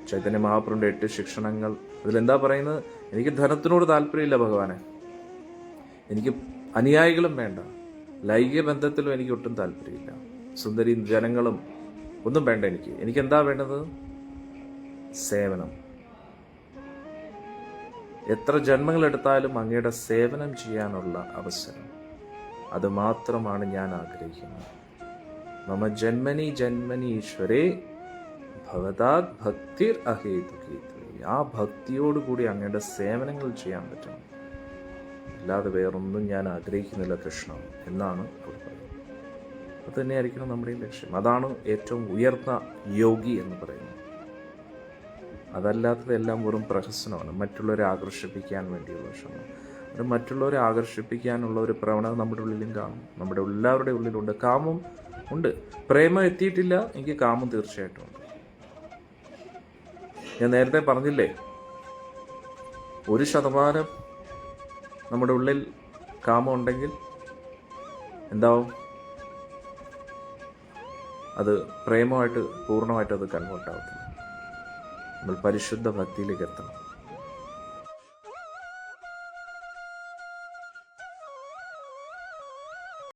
ചൈതന്യ മഹാപ്രഭുവിൻ്റെ 8 ശിക്ഷണങ്ങൾ, അതിലെന്താ പറയുന്നത്? എനിക്ക് ധനത്തിനോട് താല്പര്യമില്ല ഭഗവാനെ, എനിക്ക് അനുയായികളും വേണ്ട, ലൈംഗിക ബന്ധത്തിലും എനിക്ക് ഒട്ടും താല്പര്യമില്ല, സുന്ദരി ജനങ്ങളും ഒന്നും വേണ്ട, എനിക്ക് എന്താ വേണ്ടത്? സേവനം. എത്ര ജന്മങ്ങളെടുത്താലും അങ്ങയുടെ സേവനം ചെയ്യാനുള്ള അവസരം, അത് മാത്രമാണ് ഞാൻ ആഗ്രഹിക്കുന്നത്. മമ ജന്മനി ജന്മനി ഈശ്വരേ ഭവതാത് ഭക്തിർ അഹേതുകി. ആ ഭക്തിയോടുകൂടി അങ്ങയുടെ സേവനങ്ങൾ ചെയ്യാൻ പറ്റണം, അല്ലാതെ വേറൊന്നും ഞാൻ ആഗ്രഹിക്കുന്നില്ല കൃഷ്ണ എന്നാണ് അവർ പറയുന്നത്. അത് തന്നെയായിരിക്കണം നമ്മുടെയും ലക്ഷ്യം. അതാണ് ഏറ്റവും ഉയർന്ന യോഗി എന്ന് പറയുന്നത്. അതല്ലാത്തതെല്ലാം വെറും പ്രഹസനമാണ്, മറ്റുള്ളവരെ ആകർഷിപ്പിക്കാൻ വേണ്ടിയുള്ള ശ്രമം. അത് മറ്റുള്ളവരെ ആകർഷിപ്പിക്കാനുള്ള ഒരു പ്രവണത നമ്മുടെ ഉള്ളിലും കാണും, നമ്മുടെ എല്ലാവരുടെ ഉള്ളിലുണ്ട്. കാമം ഉണ്ട്, പ്രേമം എത്തിയിട്ടില്ല, എനിക്ക് കാമം തീർച്ചയായിട്ടും ഉണ്ട്. ഞാൻ നേരത്തെ പറഞ്ഞില്ലേ, 1% നമ്മുടെ ഉള്ളിൽ കാമം ഉണ്ടെങ്കിൽ എന്താവും? അത് പ്രേമമായിട്ട് പൂർണ്ണമായിട്ട് അത് കൺവേർട്ട് ആവത്തില്ല. നമ്മൾ പരിശുദ്ധ ഭക്തിയിലേക്ക് എത്തണം.